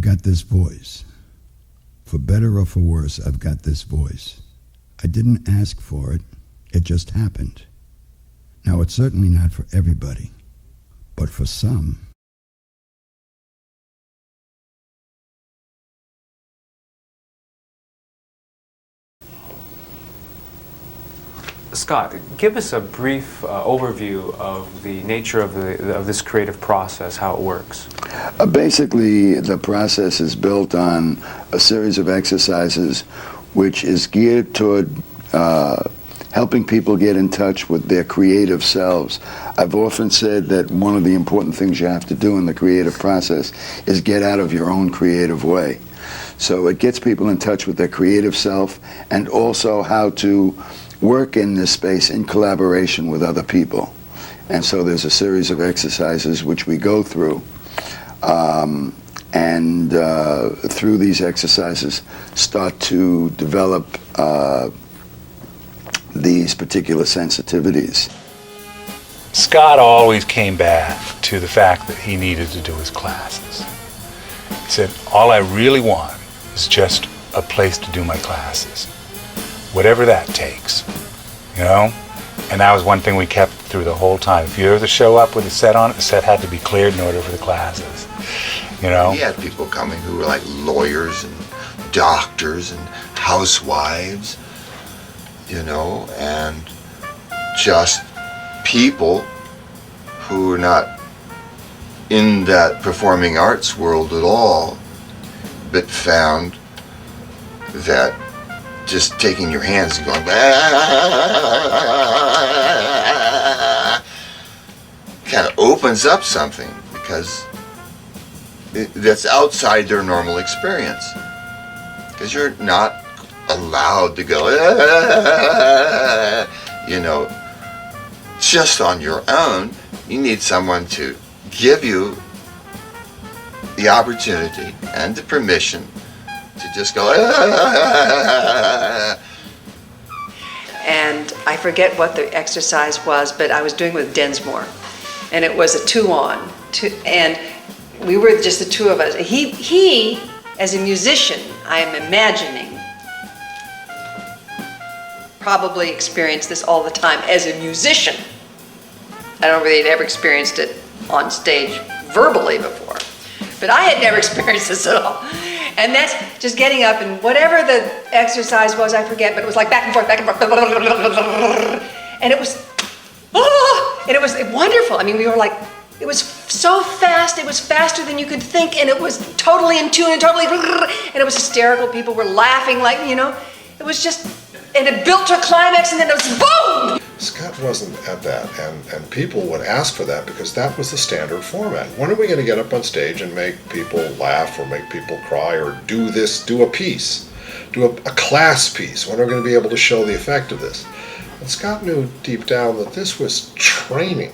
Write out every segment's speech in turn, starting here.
got this voice. For better or for worse, I've got this voice. I didn't ask for it. It just happened. Now, it's certainly not for everybody, but for some. Scott, give us a brief overview of the nature of this creative process, how it works. Basically, the process is built on a series of exercises which is geared toward helping people get in touch with their creative selves. I've often said that one of the important things you have to do in the creative process is get out of your own creative way. So it gets people in touch with their creative self, and also how to work in this space in collaboration with other people. And so there's a series of exercises which we go through, and through these exercises start to develop these particular sensitivities. Scott always came back to the fact that he needed to do his classes. He said, all I really want is just a place to do my classes, whatever that takes, you know? And that was one thing we kept through the whole time. If you ever show up with a set on it, the set had to be cleared in order for the classes, you know? He had people coming who were like lawyers and doctors and housewives, you know, and just people who are not in that performing arts world at all, but found that just taking your hands and going kind of opens up something, because that's outside their normal experience, because you're not allowed to go you know, just on your own. You need someone to give you the opportunity and the permission to just go and I forget what the exercise was, but I was doing with Densmore, and it was a two-on, and we were just the two of us. He as a musician, I am imagining, probably experienced this all the time as a musician. I don't know whether he'd ever experienced it on stage verbally before, but I had never experienced this at all. And that's just getting up, and whatever the exercise was, I forget, but it was like back and forth, and it was, and it was wonderful. I mean, we were like, it was so fast, it was faster than you could think, and it was totally in tune, and totally, and it was hysterical. People were laughing, like, you know, it was just, and it built to a climax, and then it was boom! Scott wasn't at that, and people would ask for that because that was the standard format. When are we going to get up on stage and make people laugh or make people cry or do this, do a piece, do a class piece? When are we going to be able to show the effect of this? And Scott knew deep down that this was training.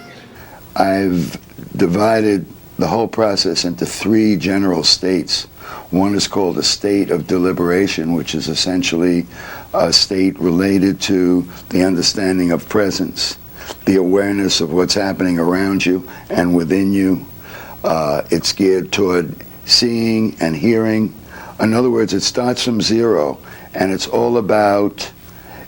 I've divided the whole process into three general states. One is called a state of deliberation, which is essentially a state related to the understanding of presence, the awareness of what's happening around you and within you. It's geared toward seeing and hearing. In other words, it starts from zero, and it's all about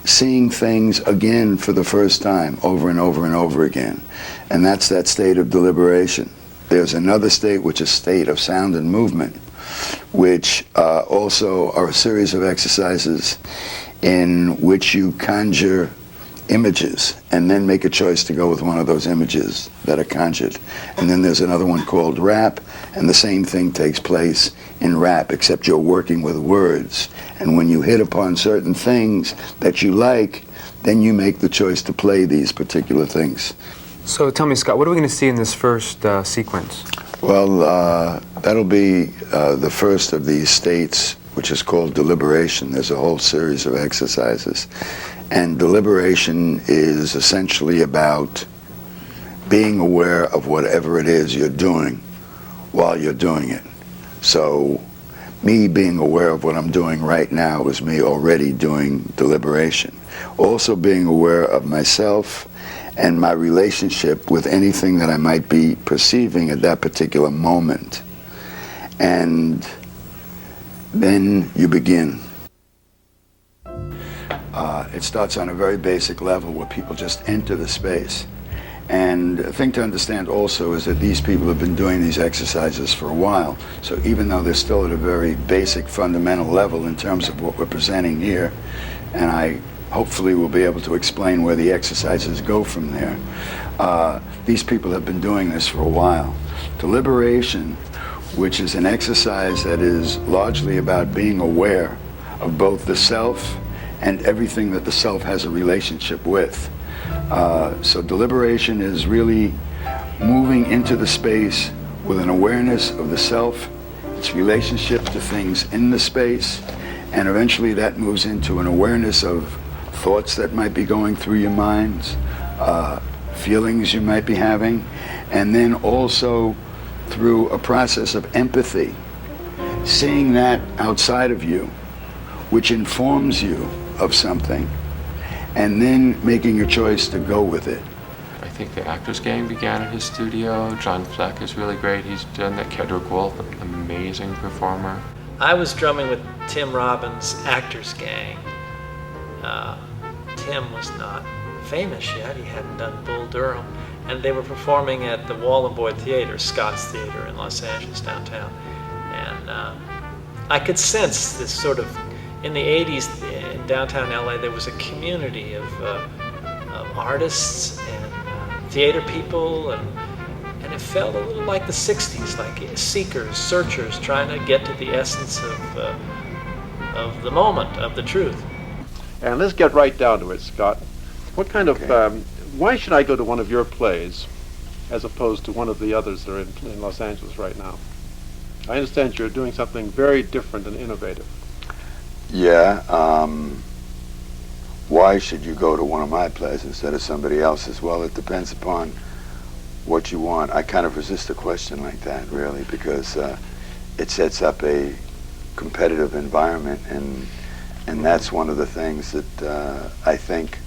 seeing things again for the first time, over and over and over again. And that's that state of deliberation. There's another state, which is state of sound and movement, which also are a series of exercises in which you conjure images and then make a choice to go with one of those images that are conjured. And then there's another one called rap, and the same thing takes place in rap, except you're working with words. And when you hit upon certain things that you like, then you make the choice to play these particular things. So tell me, Scott, what are we going to see in this first sequence? Well, that'll be the first of these states, which is called deliberation. There's a whole series of exercises. And deliberation is essentially about being aware of whatever it is you're doing while you're doing it. So me being aware of what I'm doing right now is me already doing deliberation. Also being aware of myself and my relationship with anything that I might be perceiving at that particular moment. And then you begin. It starts on a very basic level where people just enter the space. And the thing to understand also is that these people have been doing these exercises for a while. So even though they're still at a very basic fundamental level in terms of what we're presenting here, and I hopefully will be able to explain where the exercises go from there, these people have been doing this for a while. Deliberation, which is an exercise that is largely about being aware of both the self and everything that the self has a relationship with. So deliberation is really moving into the space with an awareness of the self, its relationship to things in the space, and eventually that moves into an awareness of thoughts that might be going through your minds, feelings you might be having, and then also through a process of empathy, seeing that outside of you, which informs you of something, and then making a choice to go with it. I think the Actors Gang began at his studio. John Fleck is really great. He's done that. Kedrick Wolf, an amazing performer. I was drumming with Tim Robbins' Actors Gang. Tim was not famous yet. He hadn't done Bull Durham. And they were performing at the Wall and Boyd Theater, Scott's Theater in Los Angeles, downtown. And I could sense this sort of, in the 80s in downtown LA, there was a community of artists and theater people, and it felt a little like the 60s, like seekers, searchers, trying to get to the essence of the moment, of the truth. And let's get right down to it, Scott. What kind of, why should I go to one of your plays as opposed to one of the others that are in Los Angeles right now? I understand you're doing something very different and innovative. Yeah, why should you go to one of my plays instead of somebody else's? Well, it depends upon what you want. I kind of resist a question like that, really, because it sets up a competitive environment, and that's one of the things that I think,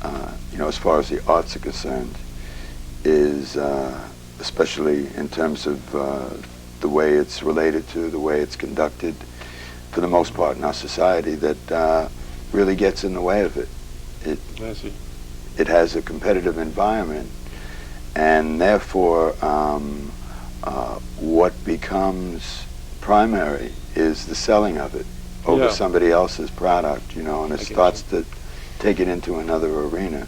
as far as the arts are concerned, is, especially in terms of the way it's related to, the way it's conducted, for the most part in our society, that really gets in the way of it. I see. It has a competitive environment, and therefore what becomes primary is the selling of it over somebody else's product, and it starts to take it into another arena.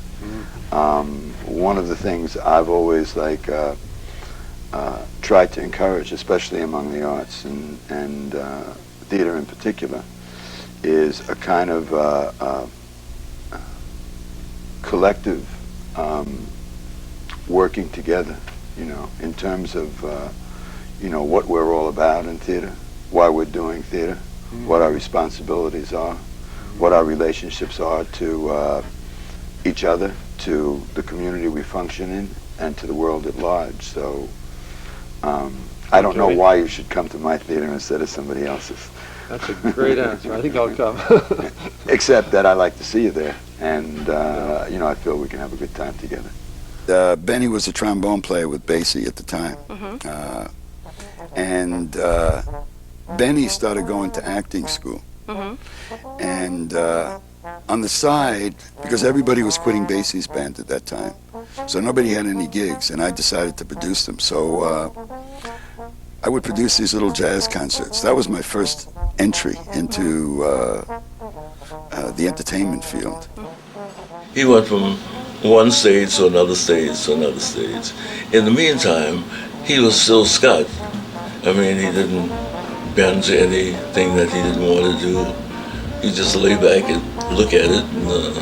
One of the things I've always tried to encourage, especially among the arts and theater in particular, is a kind of collective working together, in terms of what we're all about in theater, why we're doing theater, what our responsibilities are, what our relationships are to each other, to the community we function in, and to the world at large. So I don't know why you should come to my theater instead of somebody else's. That's a great answer. I think I'll come. Except that I like to see you there, and I feel we can have a good time together. Benny was a trombone player with Basie at the time, and Benny started going to acting school, and on the side, because everybody was quitting Basie's band at that time, so nobody had any gigs, and I decided to produce them. So I would produce these little jazz concerts. That was my first entry into the entertainment field. He went from one stage to another stage to another stage. In the meantime, he was still Scott. I mean, he didn't bend to anything that he didn't want to do. He just lay back and look at it and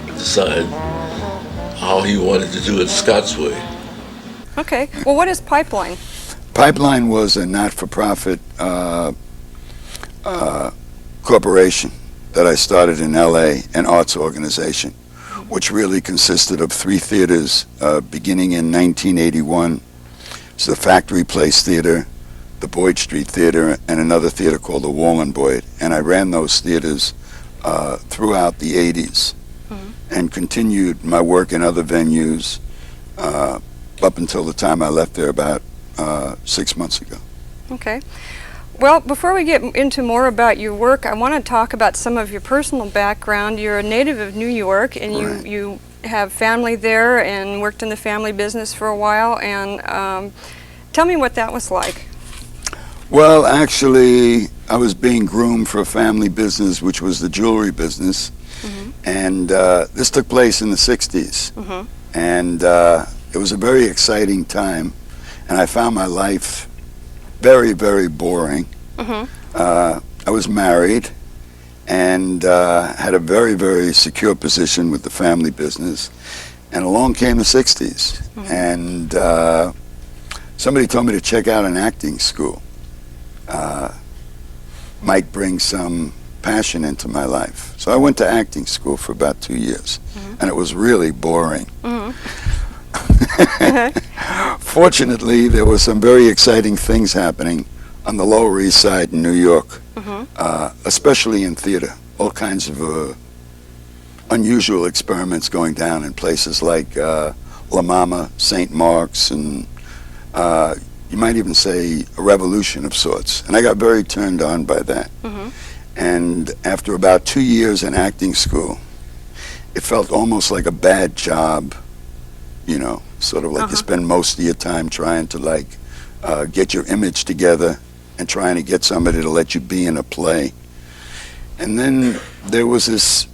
decide how he wanted to do it Scott's way. Okay. Well, what is Pipeline? Pipeline was a not-for-profit corporation that I started in LA, an arts organization, which really consisted of 3 theaters beginning in 1981. It's the Factory Place Theater, the Boyd Street Theater, and another theater called the Wall and Boyd. And I ran those theaters throughout the 80s and continued my work in other venues up until the time I left there about 6 months ago. Okay. Well, before we get into more about your work, I want to talk about some of your personal background. You're a native of New York, and Right. you have family there and worked in the family business for a while. And tell me what that was like. Well, actually, I was being groomed for a family business, which was the jewelry business. And this took place in the 60s. And it was a very exciting time. And I found my life very, very boring. I was married and had a very, very secure position with the family business. And along came the 60s. And somebody told me to check out an acting school. Might bring some passion into my life. So I went to acting school for about 2 years. And it was really boring. Fortunately, there were some very exciting things happening on the Lower East Side in New York, especially in theater. All kinds of unusual experiments going down in places like La Mama, St. Mark's, and you might even say a revolution of sorts. And I got very turned on by that. And after about 2 years in acting school, it felt almost like a bad job, you know, sort of like you spend most of your time trying to like get your image together and trying to get somebody to let you be in a play. And then there was this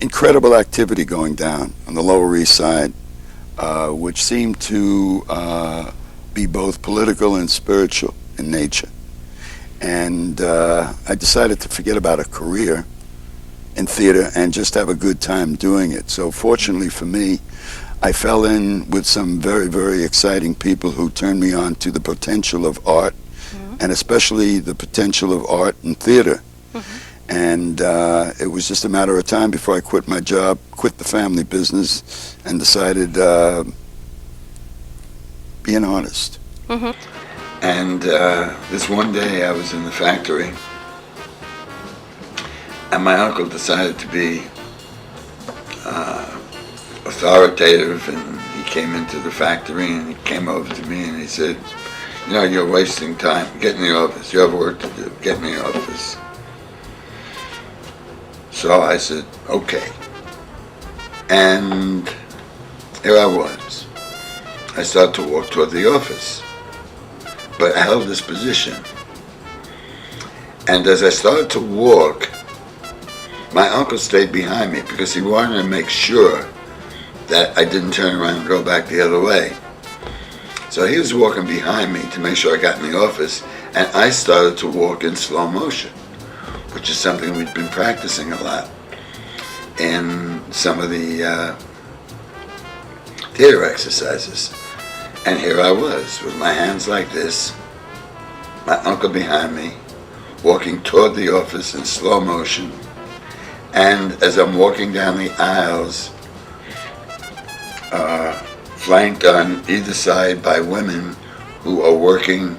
incredible activity going down on the Lower East Side, which seemed to be both political and spiritual in nature. And I decided to forget about a career in theater and just have a good time doing it. So fortunately for me, I fell in with some very, very exciting people who turned me on to the potential of art, and especially the potential of art in theater. And it was just a matter of time before I quit my job, quit the family business, and decided be an artist. And this one day I was in the factory, and my uncle decided to be authoritative, and he came into the factory and he came over to me and he said, you know, you're wasting time. Get in the office. You have work to do. Get in the office. So I said, okay. And here I was. I started to walk toward the office, but I held this position. And as I started to walk, my uncle stayed behind me because he wanted to make sure that I didn't turn around and go back the other way. So he was walking behind me to make sure I got in the office, and I started to walk in slow motion, which is something we'd been practicing a lot in some of the theater exercises. And here I was with my hands like this, my uncle behind me, walking toward the office in slow motion. And as I'm walking down the aisles, flanked on either side by women who are working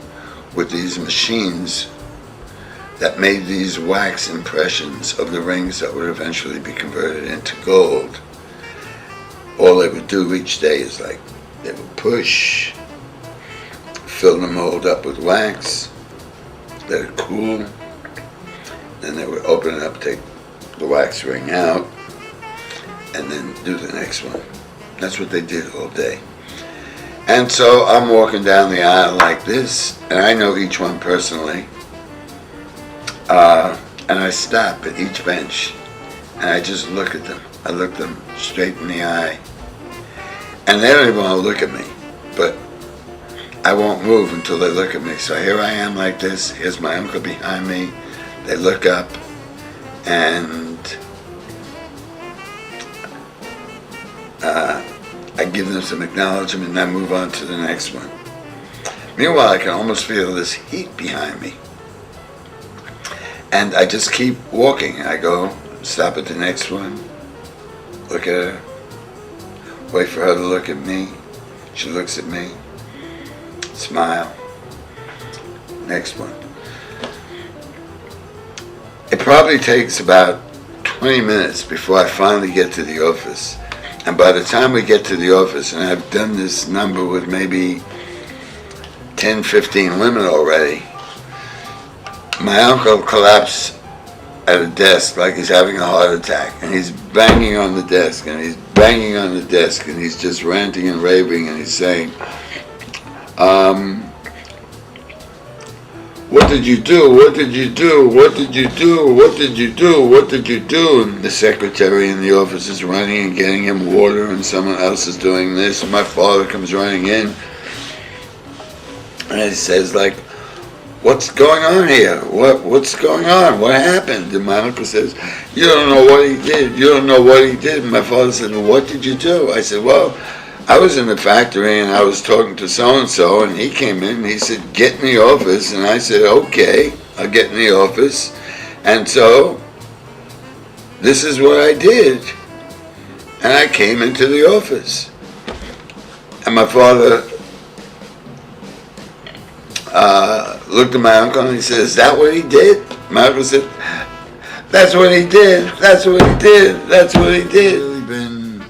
with these machines that made these wax impressions of the rings that would eventually be converted into gold. All they would do each day is like, they would push, fill the mold up with wax, let it cool, then they would open it up, take the wax ring out, and then do the next one. That's what they did all day. And so I'm walking down the aisle like this, and I know each one personally, and I stop at each bench, and I just look at them. I look them straight in the eye, and they don't even want to look at me, but I won't move until they look at me. So here I am like this, here's my uncle behind me, they look up, and I give them some acknowledgement and I move on to the next one. Meanwhile, I can almost feel this heat behind me. And I just keep walking. I go, stop at the next one, look at her, wait for her to look at me. She looks at me, smile, next one. It probably takes about 20 minutes before I finally get to the office. And by the time we get to the office, and I've done this number with maybe 10, 15 women already, my uncle collapsed at a desk like he's having a heart attack, and he's banging on the desk, and he's banging on the desk, and he's just ranting and raving, and he's saying, what did you do? What did you do? What did you do? What did you do? What did you do? And the secretary in the office is running and getting him water, and someone else is doing this. My father comes running in, and he says, like, what's going on here? What's going on? What happened? And my uncle says, you don't know what he did. You don't know what he did. And my father said, well, what did you do? I said, well, I was in the factory and I was talking to so-and-so, and he came in and he said, get in the office. And I said, okay, I'll get in the office. And so this is what I did. And I came into the office. And my father looked at my uncle and he said, is that what he did? My uncle said, that's what he did. That's what he did. That's what he did. Really been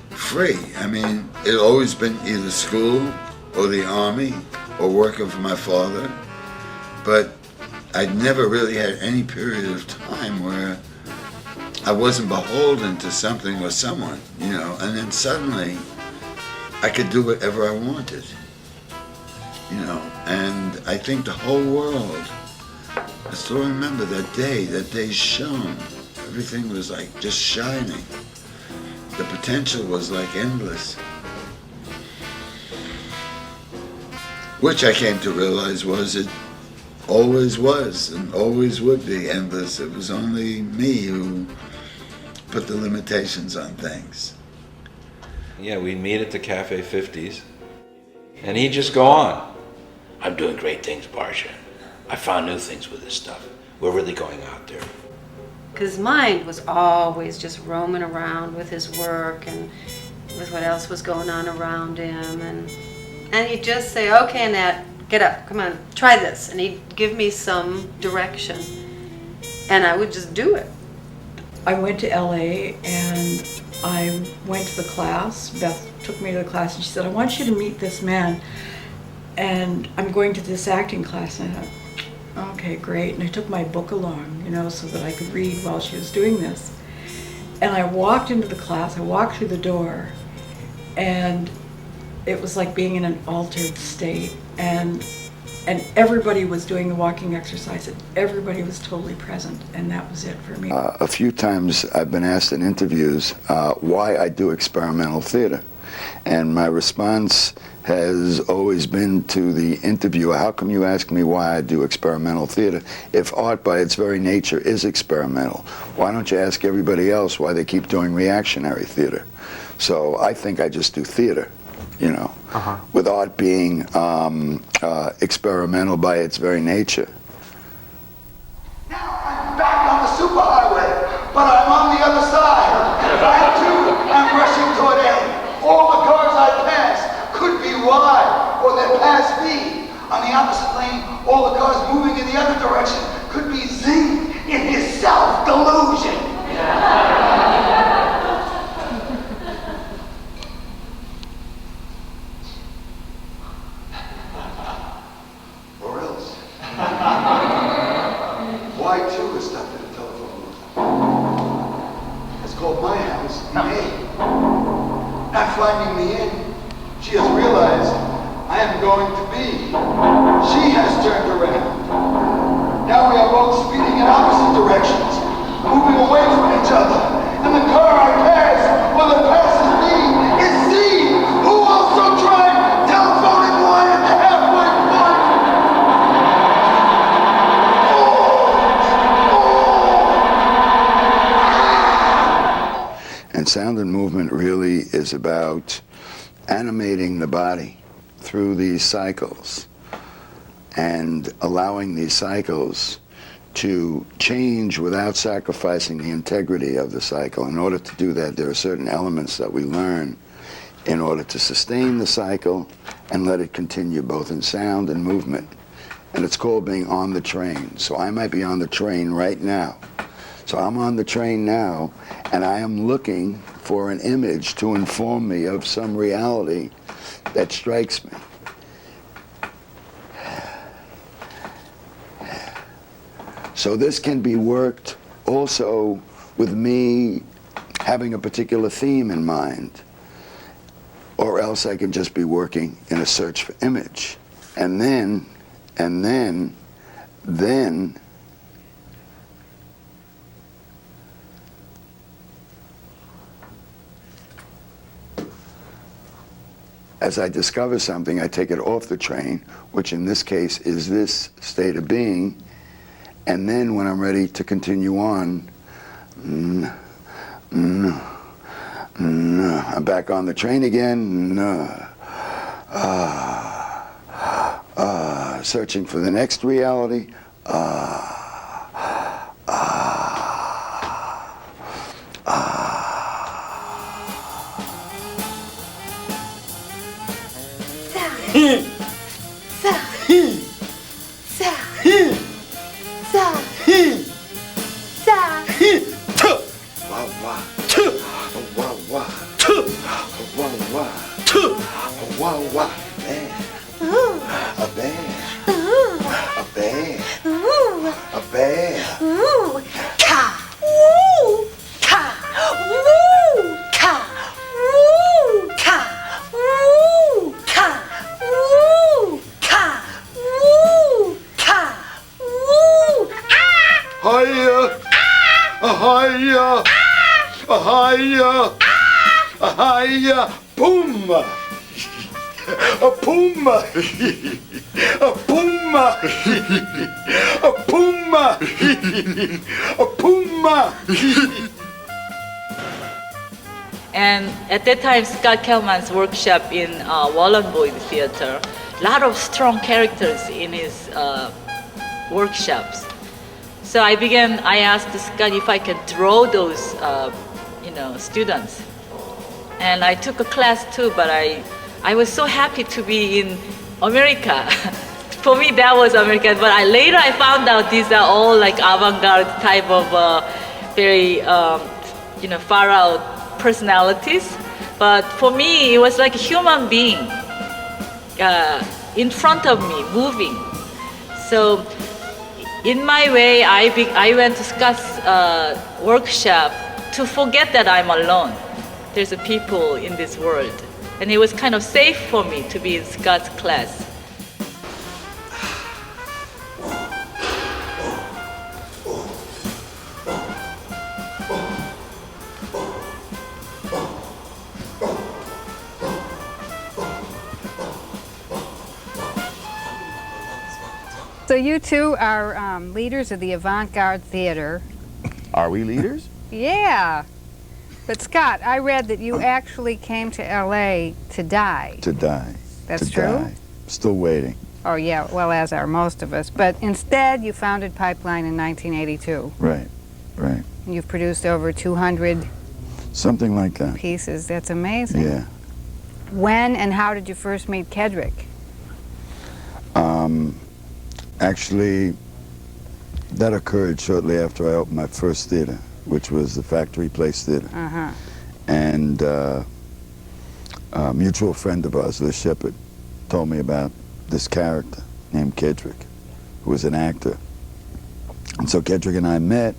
free. I mean, it's always been either school or the army or working for my father. But I never really had any period of time where I wasn't beholden to something or someone, you know. And then suddenly I could do whatever I wanted. You know, and I think the whole world, I still remember that day shone. Everything was like just shining. The potential was like endless. Which I came to realize was it always was and always would be endless. It was only me who put the limitations on things. Yeah, we'd meet at the Cafe 50s, and he'd just go on. I'm doing great things, Barsha. I found new things with this stuff. We're really going out there. His mind was always just roaming around with his work and with what else was going on around him. And he'd just say, okay, Annette, get up, come on, try this. And he'd give me some direction. And I would just do it. I went to LA and I went to the class. Beth took me to the class and she said, I want you to meet this man. And I'm going to this acting class. And I thought, okay, great. And I took my book along, you know, so that I could read while she was doing this. And I walked into the class, I walked through the door, and it was like being in an altered state. And everybody was doing the walking exercise, and everybody was totally present, and that was it for me. A few times I've been asked in interviews why I do experimental theater. And my response has always been to the interviewer, how come you ask me why I do experimental theater? If art by its very nature is experimental, why don't you ask everybody else why they keep doing reactionary theater? So I think I just do theater, you know, with art being experimental by its very nature. Now I'm back on the superhighway, but I'm on the other side. I too am rushing toward A. All the cars I pass could be Y, or they pass B. On the opposite lane, all the cars moving in the other direction could be Z in his self-delusion. Or else. Y too is stopped at a telephone booth. Has called my house in A. Not finding me in, she has realized I am going to B. She has turned around. Now we are both speeding in opposite directions, moving away from each other. And the car I pass, or that passes me, is Z, who also tried telephoning Y at the halfway point. And sound and movement really is about animating the body through these cycles and allowing these cycles to change without sacrificing the integrity of the cycle. In order to do that, there are certain elements that we learn in order to sustain the cycle and let it continue both in sound and movement. And it's called being on the train. So I might be on the train right now. So I'm on the train now, and I am looking for an image to inform me of some reality that strikes me. So this can be worked also with me having a particular theme in mind, or else I can just be working in a search for image. And then, as I discover something, I take it off the train, which in this case is this state of being, and then when I'm ready to continue on, I'm back on the train again, searching for the next reality, Puma! A puma! A puma! A puma! A puma! And at that time, Scott Kelman's workshop in Wallenboyd Theater, a lot of strong characters in his workshops. So I asked Scott if I can draw those, students. And I took a class too, but I was so happy to be in America. For me, that was America. But later I found out these are all like avant-garde type of very, far out personalities. But for me, it was like a human being in front of me, moving. So in my way, I went to Scott's workshop to forget that I'm alone. There's a people in this world. And it was kind of safe for me to be in Scott's class. So you two are leaders of the avant-garde theater. Are we leaders? Yeah. But Scott, I read that you actually came to LA to die. To die. That's to true? Die. Still waiting. Oh yeah, well, as are most of us. But instead, you founded Pipeline in 1982. Right, right. You've produced over 200 something like that. Pieces. That's amazing. Yeah. When and how did you first meet Kedrick? Actually, that occurred shortly after I opened my first theater, which was the Factory Place Theater. Uh-huh. And a mutual friend of ours, Liz Shepard, told me about this character named Kedrick, who was an actor. And so Kedrick and I met,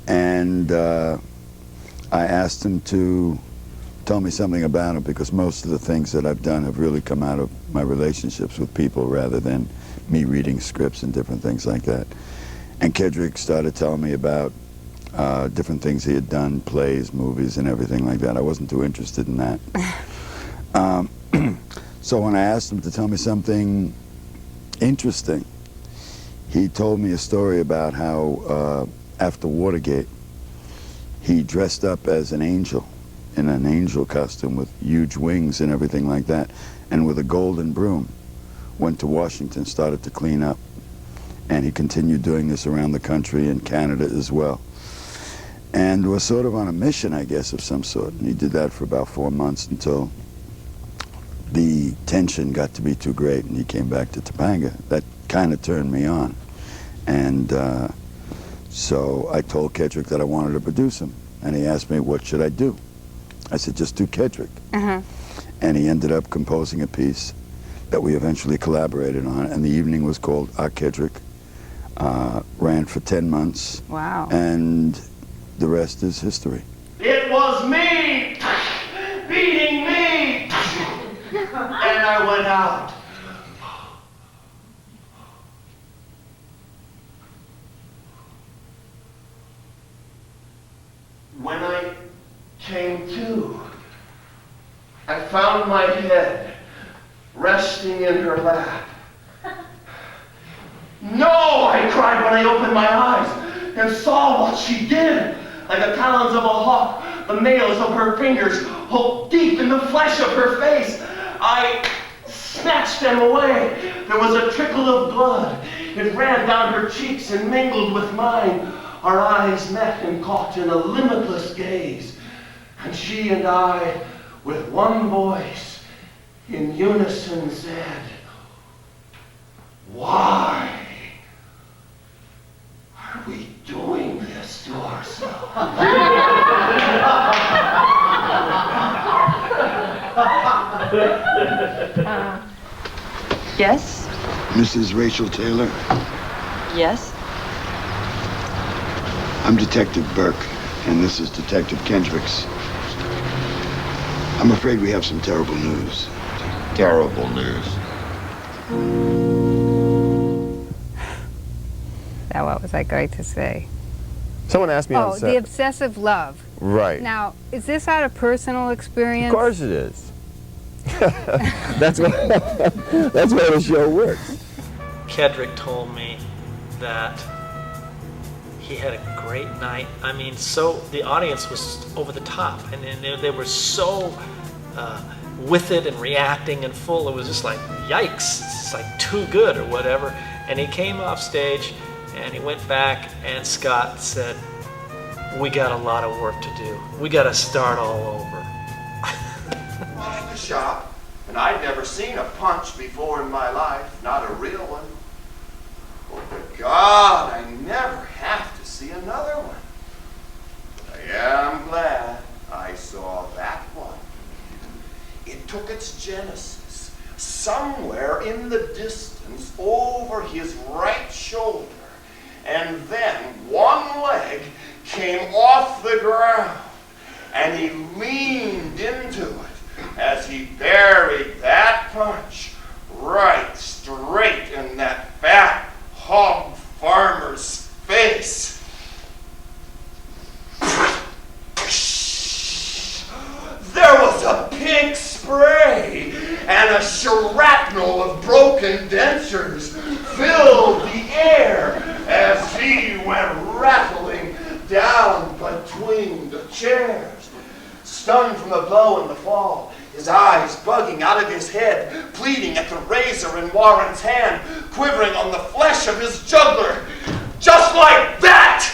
and I asked him to tell me something about him, because most of the things that I've done have really come out of my relationships with people rather than me reading scripts and different things like that. And Kedrick started telling me about different things he had done, plays, movies, and everything like that. I wasn't too interested in that. So when I asked him to tell me something interesting, he told me a story about how after Watergate, he dressed up as an angel, in an angel costume with huge wings and everything like that, and with a golden broom, went to Washington, started to clean up. And he continued doing this around the country and Canada as well. And was sort of on a mission, I guess, of some sort. And he did that for about 4 months until the tension got to be too great and he came back to Topanga. That kind of turned me on. And so I told Kedrick that I wanted to produce him. And he asked me, what should I do? I said, just do Kedrick. Uh-huh. And he ended up composing a piece that we eventually collaborated on. And the evening was called Our Kedrick, ran for 10 months. Wow. And the rest is history. It was me beating me, and I went out. When I came to, I found my head resting in her lap. No, I cried when I opened my eyes and saw what she did. Like the talons of a hawk, the nails of her fingers hooked deep in the flesh of her face. I snatched them away. There was a trickle of blood. It ran down her cheeks and mingled with mine. Our eyes met and caught in a limitless gaze. And she and I, with one voice, in unison said, "Why are we doing this to ourselves?" Yes? Mrs. Rachel Taylor, Yes? I'm Detective Burke, and this is Detective Kendricks. I'm afraid we have some terrible news. Terrible news. Now, what was I going to say? Someone asked me on Oh, set. the obsessive love. Right. Now, is this out of personal experience? Of course it is. That's what that's why the show works. Kedrick told me that he had a great night. I mean, so the audience was over the top, and they were so with it and reacting and full. It was just like, yikes, it's like too good or whatever. And he came off stage and he went back, and Scott said, "We got a lot of work to do. We got to start all over." Off the shop, and I'd never seen a punch before in my life, not a real one. Oh, but God, I never have to see another one. But I am glad I saw that one. It took its genesis somewhere in the distance over his right shoulder, and then one leg came off the ground, and he leaned into it as he buried that punch right straight in that fat hog farmer's face. There was a pink spray, and a shrapnel of broken dentures filled the air as he went rattling down between the chairs. Stunned from the blow and the fall, his eyes bugging out of his head, pleading at the razor in Warren's hand, quivering on the flesh of his jugular. Just like that!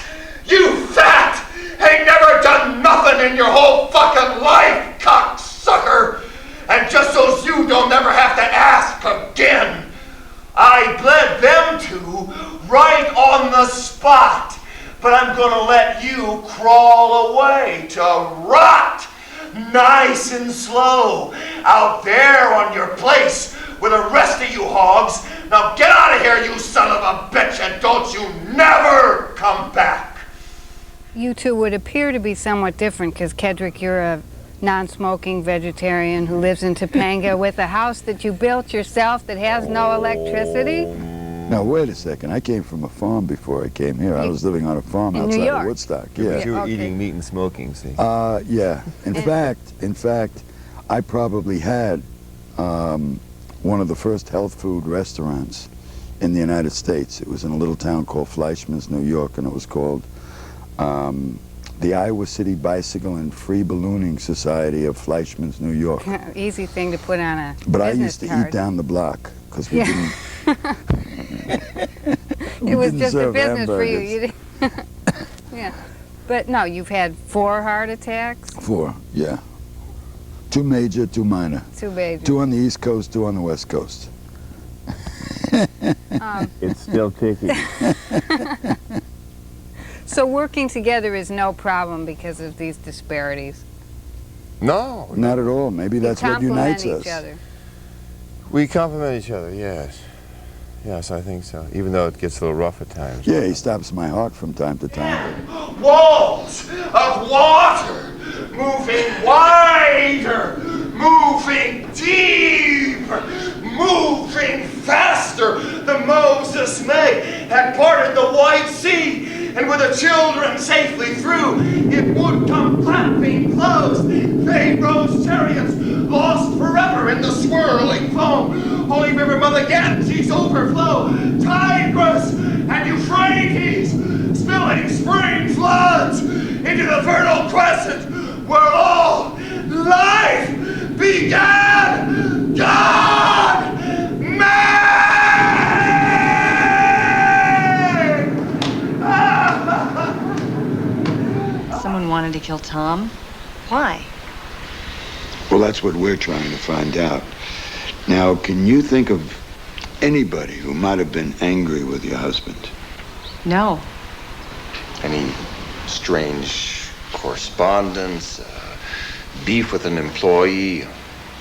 You fat! Ain't never done nothing in your whole fucking life, cocksucker! And just so you don't ever have to ask again, I bled them two right on the spot, but I'm gonna let you crawl away to rot nice and slow out there on your place with the rest of you hogs. Now get out of here, you son of a bitch, and don't you never come back. You two would appear to be somewhat different because, Kedrick, you're a non-smoking vegetarian who lives in Topanga with a house that you built yourself that has no electricity. Now, wait a second. I came from a farm before I came here. I was living on a farm In New outside York. of Woodstock. Yeah, you were okay. eating meat and smoking, see. Yeah. In fact, I probably had one of the first health food restaurants in the United States. It was in a little town called Fleischmann's, New York, and it was called the Iowa City Bicycle and Free Ballooning Society of Fleischmann's, New York. Easy thing to put on a But I business used to card. eat down the block because we Yeah. didn't. It was didn't just a serve business for you. hamburgers. You didn't- yeah. But no, you've had 4 heart attacks? 4, yeah. 2 major, 2 minor. 2 major. 2 on the East Coast, 2 on the West Coast. It's still ticking. So working together is no problem because of these disparities. No. Not at all. Maybe that's You what unites complement us. each other. We complement each other, yes. Yes, I think so. Even though it gets a little rough at times. Yeah, he stops my heart from time to time. Walls of water moving wider, moving deeper, moving faster. The Moses May had parted the White Sea, and with the children safely through, it would come clapping close. Pharaoh's chariots lost forever in the swirling foam. Holy River Mother Ganges overflow. Tigris and Euphrates spilling spring floods into the fertile crescent where all life began. God Someone wanted to kill Tom. Why? Well, that's what we're trying to find out. Now, can you think of anybody who might have been angry with your husband? No. Any strange correspondence, beef with an employee,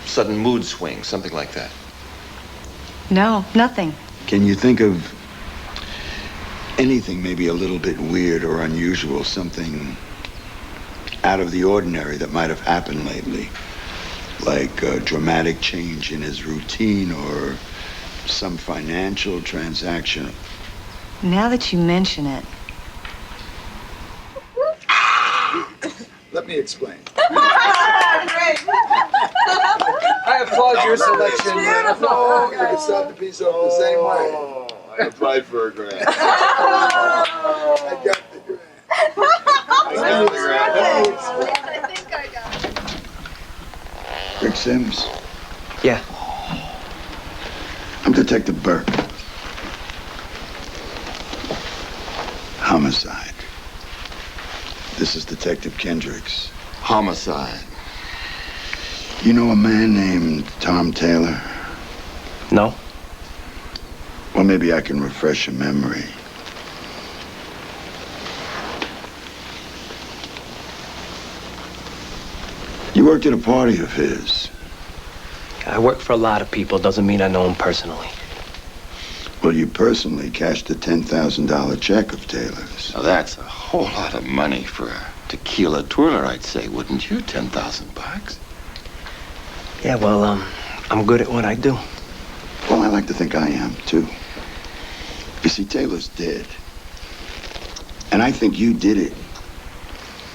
sudden mood swing, something like that? No, nothing. Can you think of anything maybe a little bit weird or unusual, something out of the ordinary that might have happened lately? Like a dramatic change in his routine or some financial transaction? Now that you mention it. Let me explain. I applaud your selection. No, I can start the piece off the same way. I applied for a grant. I got the grant. Rick Sims. Yeah. I'm Detective Burke. Homicide. This is Detective Kendricks. Homicide. You know a man named Tom Taylor? No. Well, maybe I can refresh your memory. You worked at a party of his. I work for a lot of people. Doesn't mean I know him personally. Well, you personally cashed a $10,000 check of Taylor's. Now that's a whole lot of money for a tequila twirler, I'd say, wouldn't you? $10,000. Yeah, well, I'm good at what I do. Well, I like to think I am, too. You see, Taylor's dead. And I think you did it.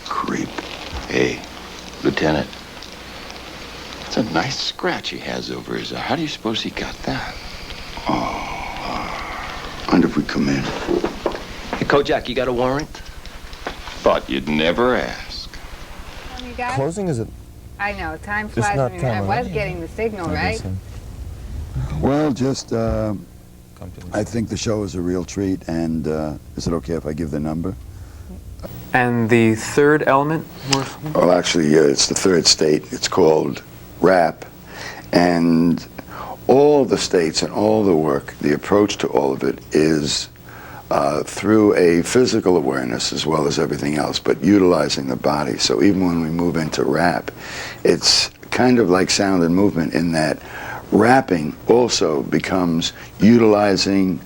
Creep. Hey, Lieutenant. It's a nice scratch he has over his eye. How do you suppose he got that? Mind if we come in? Hey, Kojak, you got a warrant? Thought you'd never ask. Closing is it? I know, time Just flies not when you're time, I right? was getting the signal, right? Well, just, I think the show is a real treat, and is it okay if I give the number? And the third element? Well, actually, it's the third state. It's called RAP. And all the states and all the work, the approach to all of it is through a physical awareness as well as everything else, but utilizing the body. So even when we move into rap, it's kind of like sound and movement in that rapping also becomes utilizing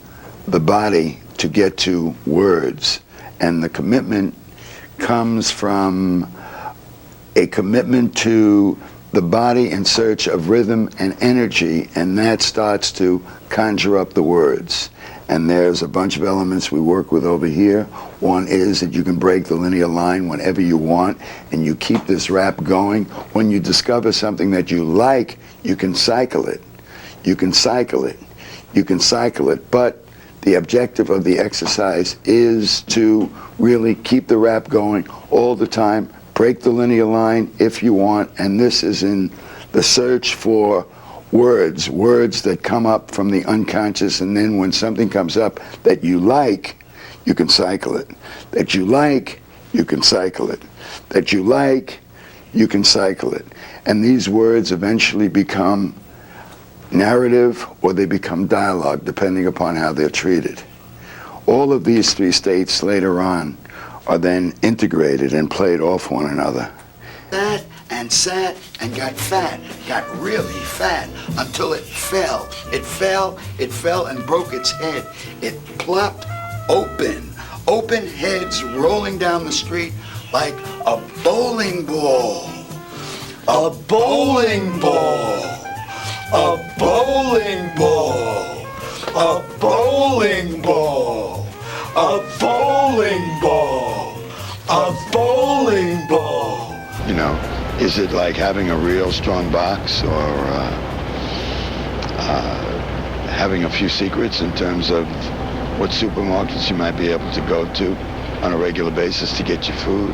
the body to get to words. And the commitment comes from a commitment to the body in search of rhythm and energy, and that starts to conjure up the words. And there's a bunch of elements we work with over here. One is that you can break the linear line whenever you want, and you keep this rap going. When you discover something that you like, you can cycle it. You can cycle it. You can cycle it. But the objective of the exercise is to really keep the rap going all the time, break the linear line if you want, and this is in the search for words that come up from the unconscious, and then when something comes up that you like, you can cycle it. That you like, you can cycle it. That you like, you can cycle it. And these words eventually become narrative or they become dialogue, depending upon how they're treated. All of these three states later on are then integrated and played off one another. That and sat and got fat, got really fat, until it fell. It fell and broke its head. It plopped open heads rolling down the street like a bowling ball. A bowling ball. A bowling ball. A bowling ball. A bowling ball. A bowling ball. You know, is it like having a real strong box, or having a few secrets in terms of what supermarkets you might be able to go to on a regular basis to get your food?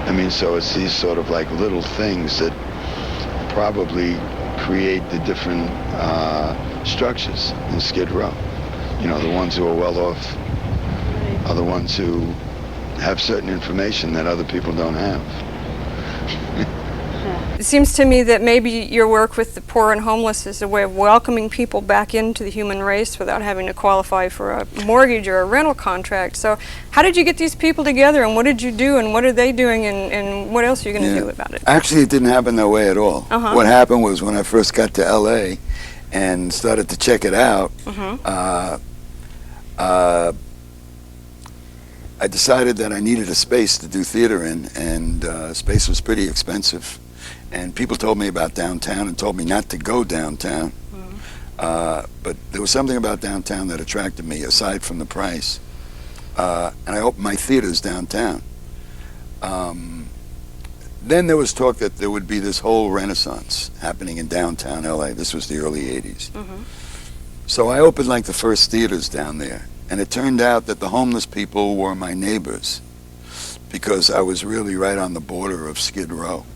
I mean, so it's these sort of like little things that probably create the different structures in Skid Row. You know, the ones who are well off are the ones who have certain information that other people don't have. It seems to me that maybe your work with the poor and homeless is a way of welcoming people back into the human race without having to qualify for a mortgage or a rental contract. So how did you get these people together, and what did you do, and what are they doing, and what else are you going to do about it? Actually, it didn't happen that way at all. What happened was, when I first got to LA and started to check it out, I decided that I needed a space to do theater in, and space was pretty expensive. And people told me about downtown and told me not to go downtown. But there was something about downtown that attracted me, aside from the price. And I opened my theaters downtown. Then there was talk that there would be this whole renaissance happening in downtown LA. This was the early 80s. So I opened like the first theaters down there. And it turned out that the homeless people were my neighbors, because I was really right on the border of Skid Row.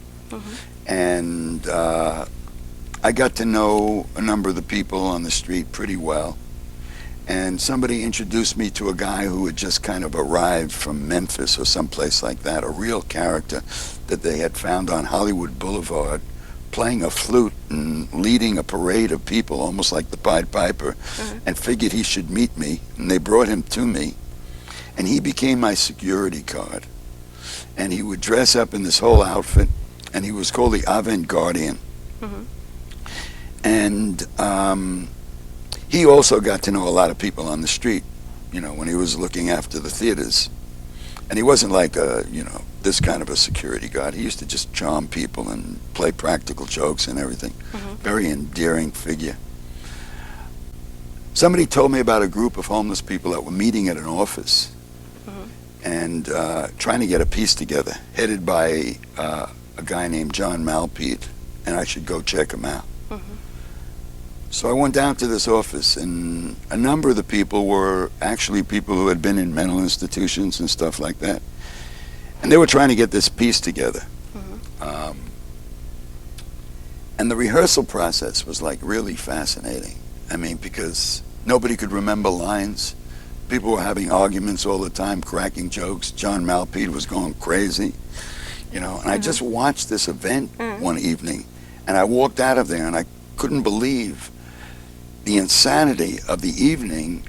And I got to know a number of the people on the street pretty well. And somebody introduced me to a guy who had just kind of arrived from Memphis or someplace like that, a real character that they had found on Hollywood Boulevard, playing a flute and leading a parade of people, almost like the Pied Piper, and figured he should meet me. And they brought him to me, and he became my security guard. And he would dress up in this whole outfit, and he was called the Avant-Gardian. And he also got to know a lot of people on the street, you know, when he was looking after the theaters. And he wasn't like a, you know, this kind of a security guard. He used to just charm people and play practical jokes and everything. Very endearing figure. Somebody told me about a group of homeless people that were meeting at an office and trying to get a piece together, headed by a guy named John Malpete, and I should go check him out. So I went down to this office, and a number of the people were actually people who had been in mental institutions and stuff like that. And they were trying to get this piece together. And the rehearsal process was like really fascinating. I mean, because nobody could remember lines. People were having arguments all the time, cracking jokes. John Malpete was going crazy, you know. And I just watched this event one evening, and I walked out of there, and I couldn't believe the insanity of the evening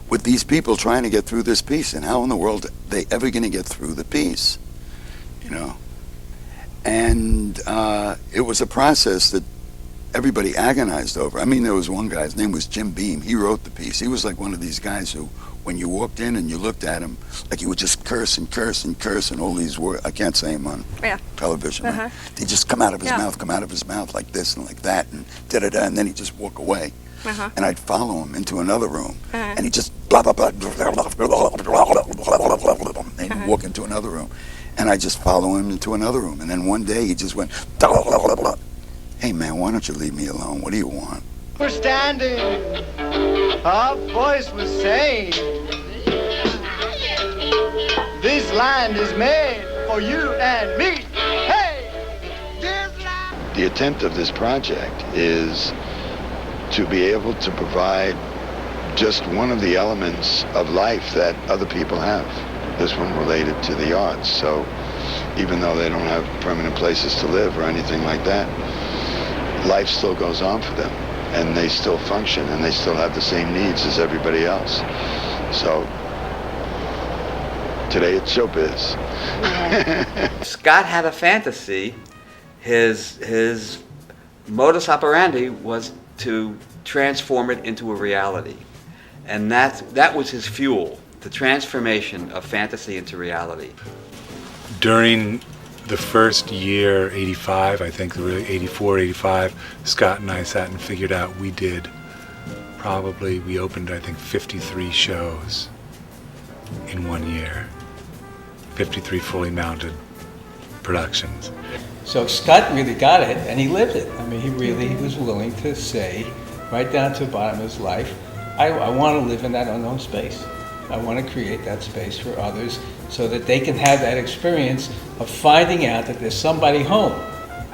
with these people trying to get through this piece, and how in the world are they ever going to get through the piece, you know? And it was a process that everybody agonized over. I mean, there was one guy, his name was Jim Beam. He wrote the piece. He was like one of these guys who, when you walked in and you looked at him, like he would just curse and curse and curse and all these words. I can't say them on television. Right? They just come out of his mouth like this and like that and da-da-da, and then he'd just walk away. And I'd follow him into another room, and he'd just blah, blah, blah, and he'd walk into another room. And I'd just follow him into another room. And then one day he just went, hey man, why don't you leave me alone? What do you want? We're standing. Our voice was saying, this land is made for you and me. Hey! The attempt of this project is to be able to provide just one of the elements of life that other people have. This one related to the arts. So even though they don't have permanent places to live or anything like that, life still goes on for them, and they still function, and they still have the same needs as everybody else. So Today it's showbiz. Scott had a fantasy. His modus operandi was to transform it into a reality. And that was his fuel, the transformation of fantasy into reality. During the first year, 85, I think really 84, 85, Scott and I sat and figured out we opened, I think, 53 shows in 1 year. 53 fully mounted productions. So Scott really got it, and he lived it. I mean, he was willing to say, right down to the bottom of his life, I want to live in that unknown space. I want to create that space for others so that they can have that experience of finding out that there's somebody home.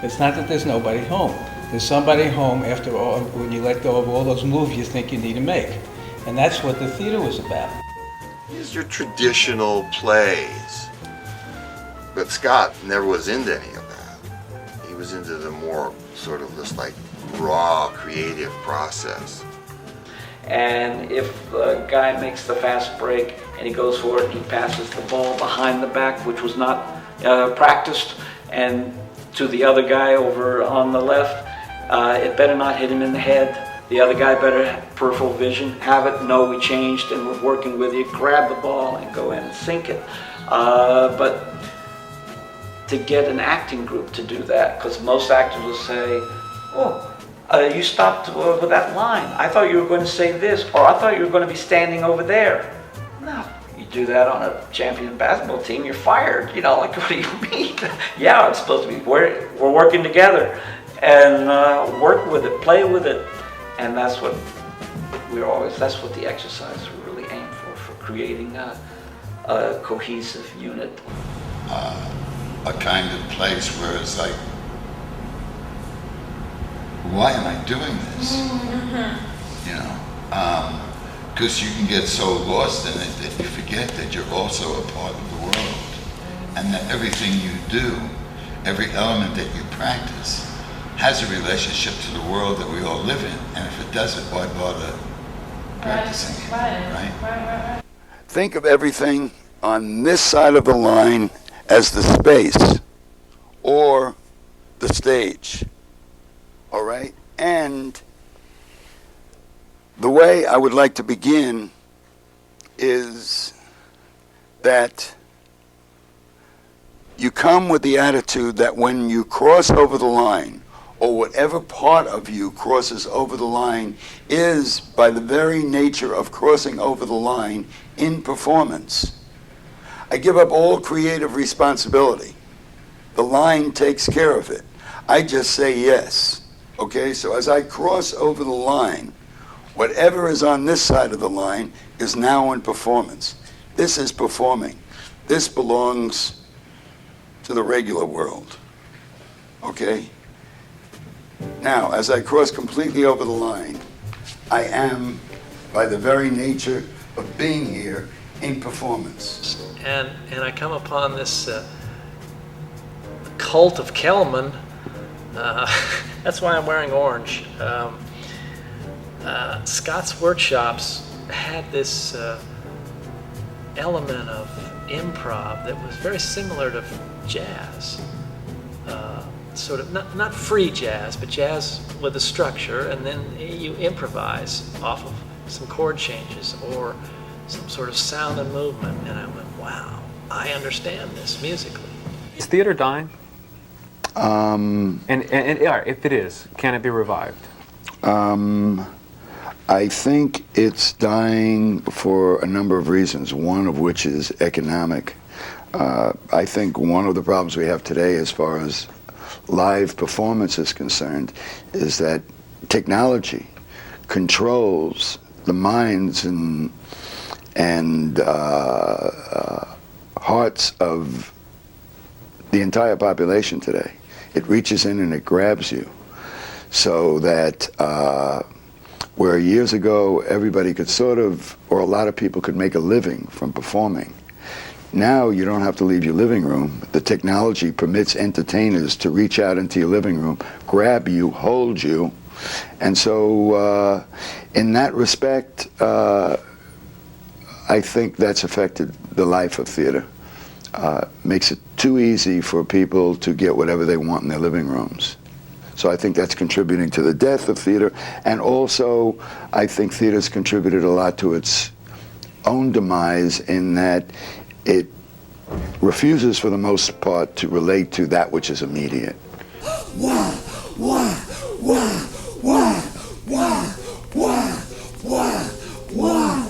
It's not that there's nobody home. There's somebody home after all, when you let go of all those moves you think you need to make. And that's what the theater was about. These are traditional plays. But Scott never was into any of that. He was into the more sort of this like raw creative process. And if the guy makes the fast break and he goes for it, he passes the ball behind the back, which was not practiced, and to the other guy over on the left, it better not hit him in the head. The other guy better have peripheral vision, have it, know we changed and we're working with you, grab the ball and go in and sink it. But to get an acting group to do that, because most actors will say, oh, you stopped with that line. I thought you were going to say this, or I thought you were going to be standing over there. No, you do that on a champion basketball team, you're fired. You know, like, what do you mean? Yeah, it's supposed to be, we're working together and work with it, play with it. And that's what that's what the exercise we really aim for creating a cohesive unit. A kind of place where it's like, why am I doing this? You know, because you can get so lost in it that you forget that you're also a part of the world, and that everything you do, every element that you practice, has a relationship to the world that we all live in. And if it doesn't, why bother practicing it, right? Think of everything on this side of the line as the space or the stage, all right? And the way I would like to begin is that you come with the attitude that when you cross over the line, or whatever part of you crosses over the line is, by the very nature of crossing over the line, in performance. I give up all creative responsibility. The line takes care of it. I just say yes. Okay, so as I cross over the line, whatever is on this side of the line is now in performance. This is performing. This belongs to the regular world. Okay? Now, as I cross completely over the line, I am, by the very nature of being here, in performance. And I come upon this cult of Kelman. That's why I'm wearing orange. Scott's workshops had this element of improv that was very similar to jazz. Sort of not free jazz, but jazz with a structure, and then you improvise off of some chord changes or some sort of sound and movement. And I went, wow, I understand this musically. Is theater dying? And if it is, can it be revived? I think it's dying for a number of reasons, one of which is economic. I think one of the problems we have today as far as live performance is concerned is that technology controls the minds and hearts of the entire population today. It reaches in and it grabs you, so that where years ago everybody could sort of, or a lot of people could make a living from performing, now you don't have to leave your living room. The technology permits entertainers to reach out into your living room, grab you, hold you. And so in that respect, I I think that's affected the life of theater. Makes it too easy for people to get whatever they want in their living rooms. So I think that's contributing to the death of theater, and also I think theater's contributed a lot to its own demise in that it refuses for the most part to relate to that which is immediate. Wah, wah, wah, wah, wah, wah, wah, wah.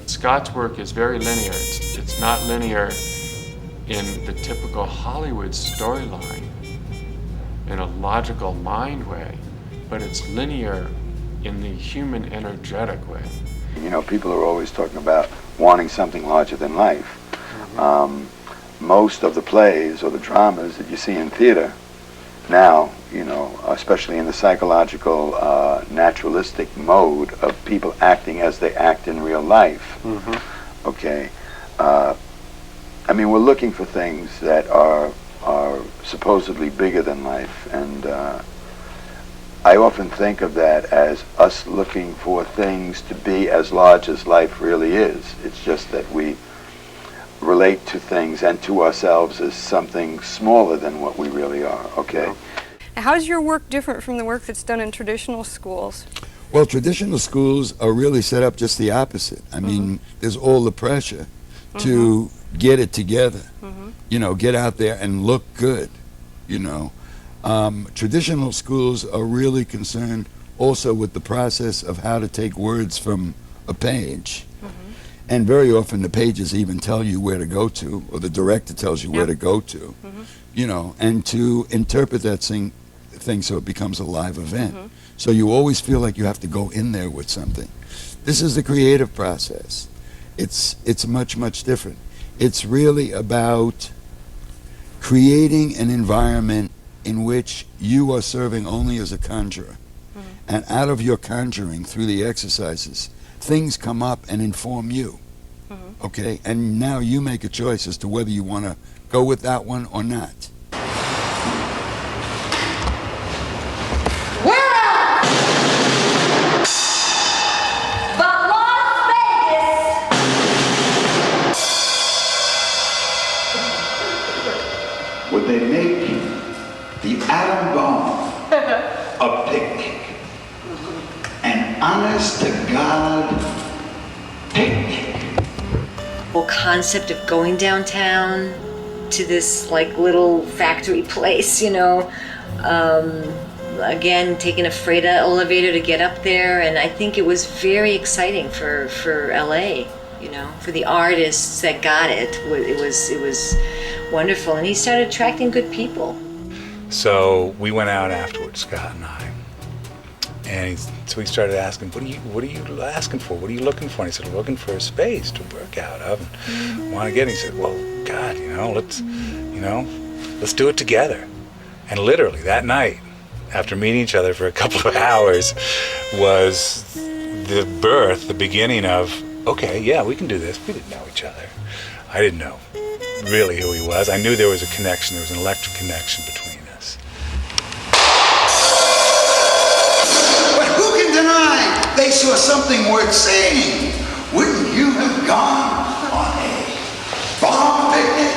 Scott's work is very linear. It's not linear in the typical Hollywood storyline in a logical mind way, but it's linear in the human energetic way. You know, people are always talking about wanting something larger than life. Most of the plays or the dramas that you see in theater now, you know, especially in the psychological, naturalistic mode of people acting as they act in real life, okay? I mean, we're looking for things that are supposedly bigger than life, and I often think of that as us looking for things to be as large as life really is. It's just that we relate to things and to ourselves as something smaller than what we really are, okay? How's your work different from the work that's done in traditional schools? Well, traditional schools are really set up just the opposite. I mean, there's all the pressure to get it together, you know, get out there and look good, you know. Traditional schools are really concerned also with the process of how to take words from a page. And very often the pages even tell you where to go to, or the director tells you where to go to, you know, and to interpret that thing so it becomes a live event. So you always feel like you have to go in there with something. This is the creative process. It's much, much different. It's really about creating an environment in which you are serving only as a conjurer. And out of your conjuring, through the exercises, things come up and inform you. Okay? And now you make a choice as to whether you want to go with that one or not. Would they make the atom bomb a picnic? An honest to God picnic. Whole concept of going downtown to this like little factory place, you know, again taking a freight elevator to get up there, and I think it was very exciting for LA, you know, for the artists that got it. It was wonderful, and he started attracting good people. So we went out afterwards, Scott and I, and so he started asking, what are you asking for? What are you looking for? And he said, I'm looking for a space to work out of and want to get. And he said, well, God, you know, let's do it together. And literally that night, after meeting each other for a couple of hours, was the beginning of, okay, yeah, we can do this. We didn't know each other. I didn't know really who he was. I knew there was a connection, there was an electric connection between us. But who can deny they saw something worth seeing? Wouldn't you have gone on a bomb picnic?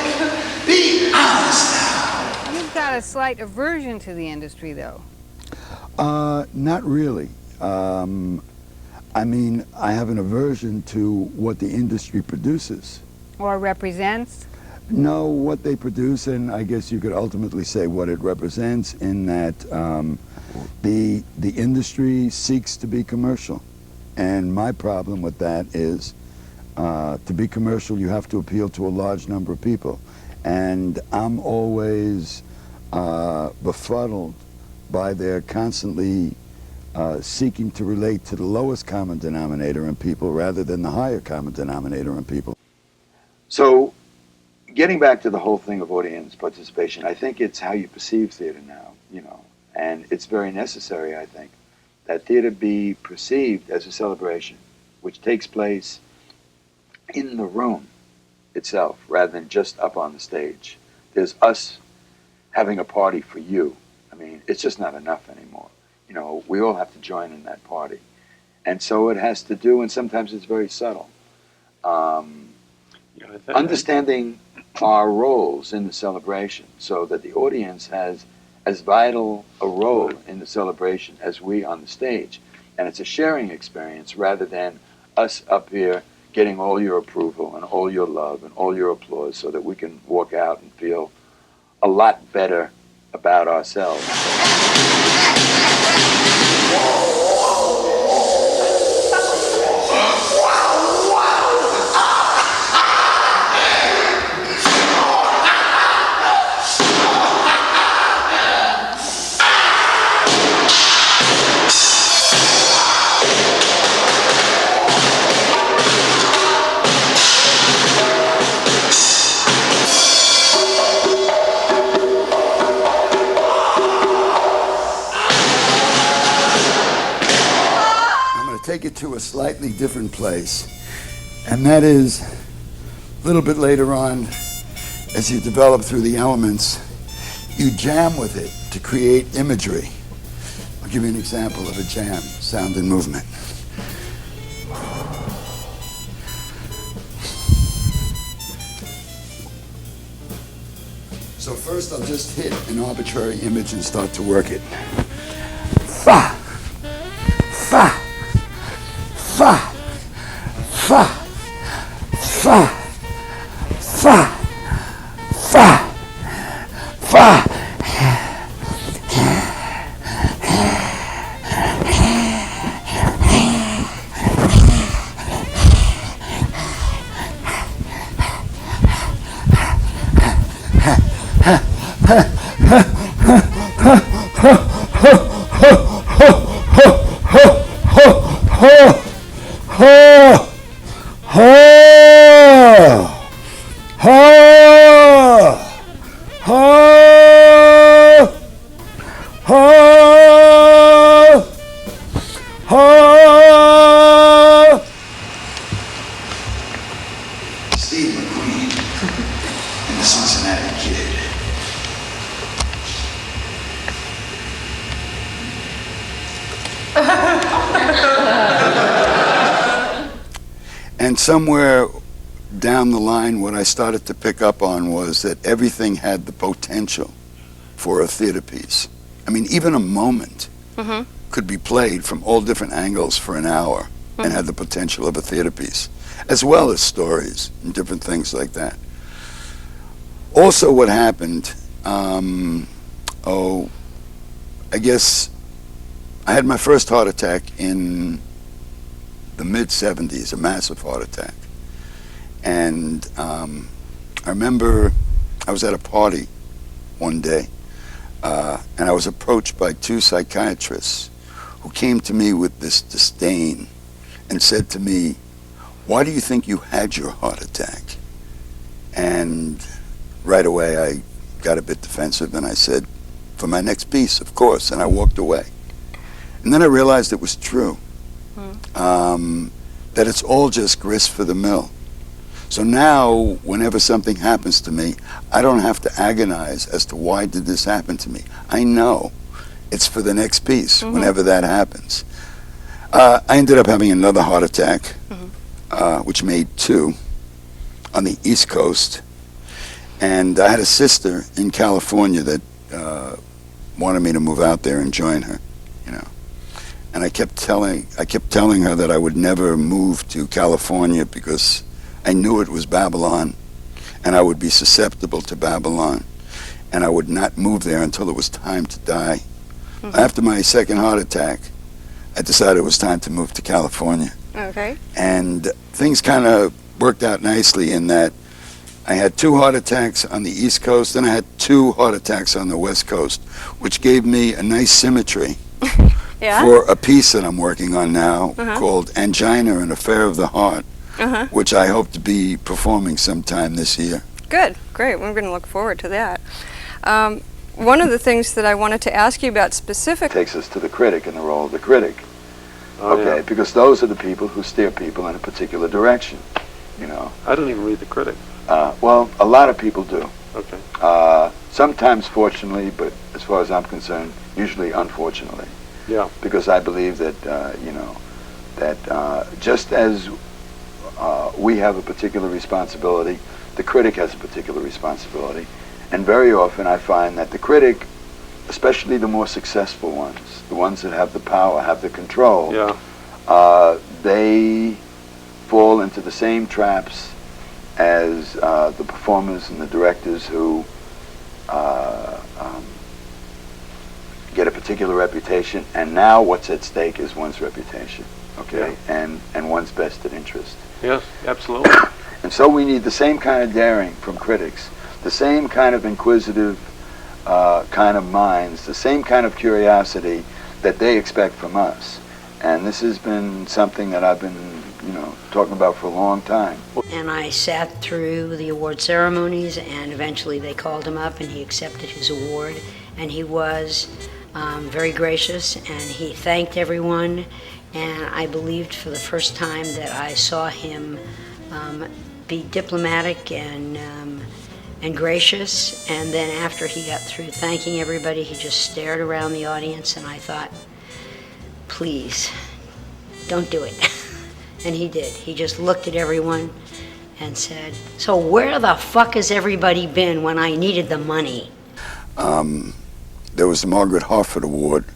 Be honest now. You've got a slight aversion to the industry, though. Not really. I mean, I have an aversion to what the industry produces. Or represents? No, what they produce, and I guess you could ultimately say what it represents, in that the industry seeks to be commercial. And my problem with that is, to be commercial, you have to appeal to a large number of people. And I'm always befuddled by their constantly seeking to relate to the lowest common denominator in people rather than the higher common denominator in people. So, getting back to the whole thing of audience participation, I think it's how you perceive theater now, you know, and it's very necessary, I think, that theater be perceived as a celebration, which takes place in the room itself rather than just up on the stage. There's us having a party for you. I mean, it's just not enough anymore. You know, we all have to join in that party. And so it has to do, and sometimes it's very subtle, understanding our roles in the celebration so that the audience has as vital a role in the celebration as we on the stage. And it's a sharing experience rather than us up here getting all your approval and all your love and all your applause so that we can walk out and feel a lot better about ourselves. Take it to a slightly different place, and that is a little bit later on, as you develop through the elements, you jam with it to create imagery. I'll give you an example of a jam, sound and movement. So first I'll just hit an arbitrary image and start to work it. Fa, fa, fa, fa, fa, fa, fa, fa. Steve McQueen and the Cincinnati Kid. And somewhere down the line, what I started to pick up on was that everything had the potential for a theater piece. I mean, even a moment could be played from all different angles for an hour and had the potential of a theater piece, as well as stories and different things like that. Also what happened, I guess I had my first heart attack in the mid-70s, a massive heart attack. And I remember I was at a party one day, and I was approached by two psychiatrists who came to me with this disdain and said to me, "Why do you think you had your heart attack?" And right away I got a bit defensive and I said, "For my next piece, of course," and I walked away. And then I realized it was true, that it's all just grist for the mill. So now, whenever something happens to me, I don't have to agonize as to why did this happen to me. I know it's for the next piece, whenever that happens. I ended up having another heart attack, which made two on the East Coast. And I had a sister in California that wanted me to move out there and join her, you know. And I kept telling her that I would never move to California because I knew it was Babylon, and I would be susceptible to Babylon, and I would not move there until it was time to die. After my second heart attack, I decided it was time to move to California. Okay. And things kind of worked out nicely in that I had two heart attacks on the East Coast, and I had two heart attacks on the West Coast, which gave me a nice symmetry for a piece that I'm working on now called Angina, an Affair of the Heart, which I hope to be performing sometime this year. Good, great. We're going to look forward to that. One of the things that I wanted to ask you about specifically Takes us to the critic and the role of the critic. Because those are the people who steer people in a particular direction. you know. I don't even read the critics. Well, a lot of people do. Okay. Sometimes fortunately, but as far as I'm concerned, usually unfortunately. Yeah. Because I believe that, that just as we have a particular responsibility, the critic has a particular responsibility. And very often I find that the critic, especially the more successful ones, the ones that have the power, have the control, they fall into the same traps as the performers and the directors who get a particular reputation, and now what's at stake is one's reputation, okay, and one's vested interest. Yes, absolutely. And so we need the same kind of daring from critics, the same kind of inquisitive kind of minds, the same kind of curiosity that they expect from us. And this has been something that I've been, talking about for a long time. And I sat through the award ceremonies, and eventually they called him up and he accepted his award, and he was very gracious, and he thanked everyone, and I believed for the first time that I saw him be diplomatic and gracious. And then after he got through thanking everybody, he just stared around the audience, and I thought, please, don't do it. And he did. He just looked at everyone and said, so where the fuck has everybody been when I needed the money? There was the Margaret Harford Award,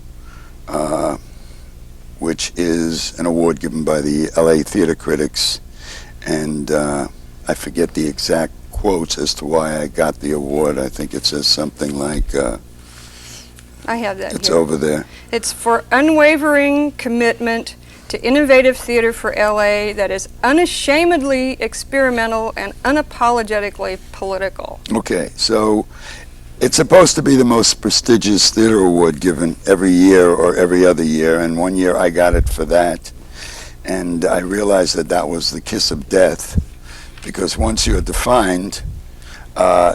which is an award given by the LA theater critics, and I forget the exact quotes as to why I got the award. I think it says something like, I have that it's here. over there. It's for unwavering commitment to innovative theater for LA that is unashamedly experimental and unapologetically political. Okay, so it's supposed to be the most prestigious theater award given every year or every other year, and one year I got it for that. And I realized that that was the kiss of death, because once you're defined,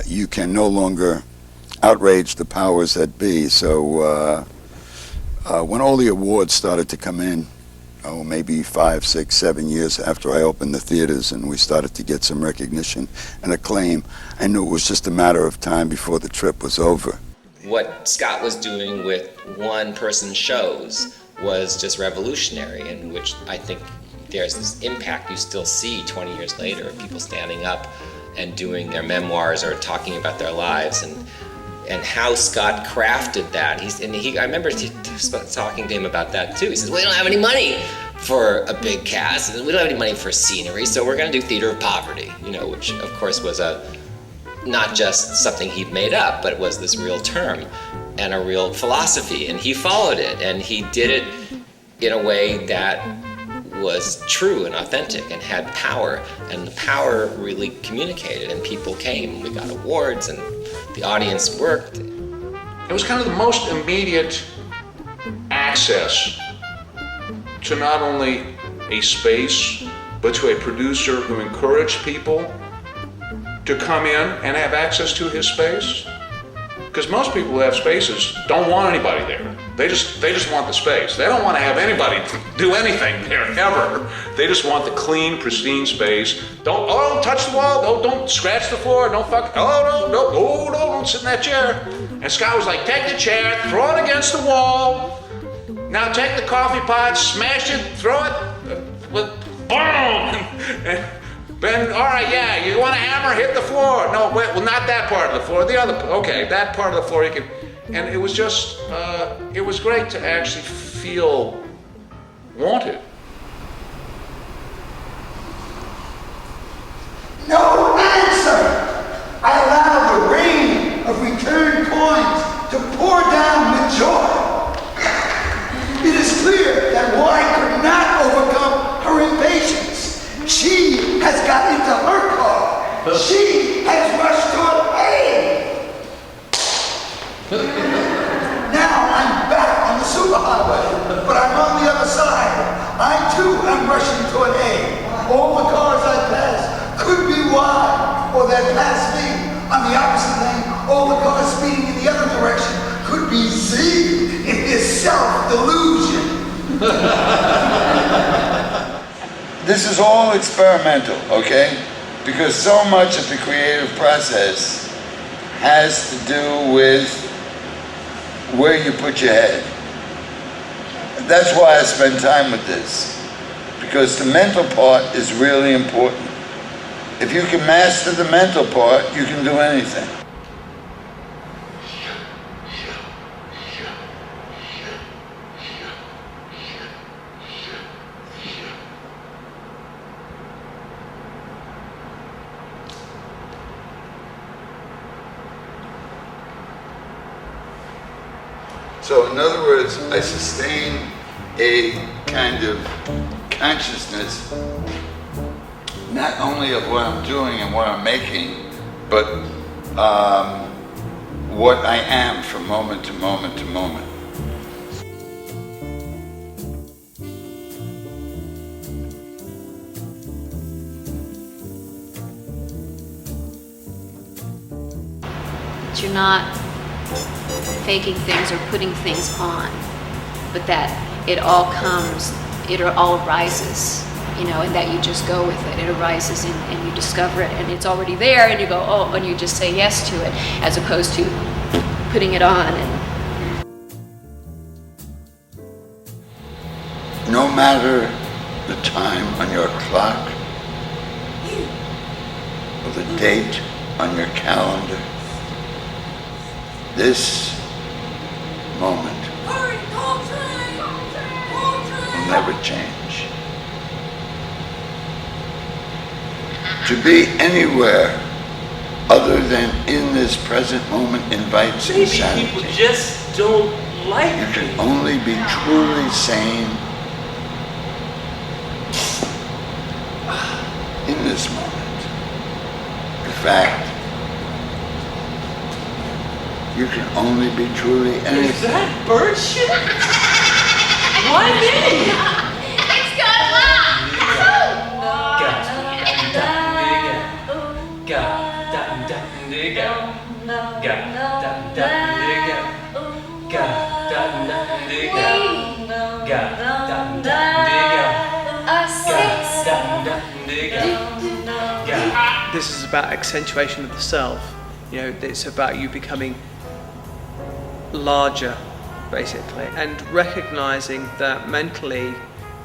you can no longer outrage the powers that be. So when all the awards started to come in, maybe 5, 6, 7 years after I opened the theaters and we started to get some recognition and acclaim, I knew it was just a matter of time before the trip was over. What Scott was doing with one-person shows was just revolutionary, in which I think there's this impact you still see 20 years later of people standing up and doing their memoirs or talking about their lives, and how Scott crafted that. I remember talking to him about that too. He says, we don't have any money for a big cast, and we don't have any money for scenery, so we're going to do theater of poverty, which of course was not just something he'd made up, but it was this real term and a real philosophy, and he followed it, and he did it in a way that was true and authentic and had power, and the power really communicated, and people came. We got awards, and the audience worked. It was kind of the most immediate access to not only a space, but to a producer who encouraged people to come in and have access to his space. Because most people who have spaces don't want anybody there. They just want the space. They don't want to have anybody do anything there, ever. They just want the clean, pristine space. Don't touch the wall, don't scratch the floor, don't sit in that chair. And Scott was like, take the chair, throw it against the wall. Now take the coffee pot, smash it, throw it, boom! Ben, all right, yeah, you want a hammer, hit the floor. No, wait, well, not that part of the floor, the other, okay, that part of the floor you can, and it was just, it was great to actually feel wanted. No answer! I allow the rain of return coins to pour down with joy. It is clear that why could not overcome her impatience. She has got into her car. She has rushed to an A. Now I'm back on the superhighway, but I'm on the other side. I too am rushing to an A. All the cars I pass could be Y, or they'd pass me on the opposite lane. All the cars speeding in the other direction could be Z in his self-delusion. this is all experimental, okay? Because so much of the creative process has to do with where you put your head. That's why I spend time with this, because the mental part is really important. If you can master the mental part, you can do anything. So in other words, I sustain a kind of consciousness, not only of what I'm doing and what I'm making, but what I am from moment to moment to moment. You're not faking things or putting things on, but that it all arises, you know, and that you just go with it. It arises and you discover it, and it's already there, and you go, oh, and you just say yes to it, as opposed to putting it on. And No matter the time on your clock or the date on your calendar, this moment will never change. To be anywhere other than in this present moment invites insanity. People just don't like You can only be truly sane in this moment. In fact, you can only be truly anything. Is that bird shit? Why me? It's got This is about accentuation of the self. You know, it's about you becoming larger, basically, and recognizing that mentally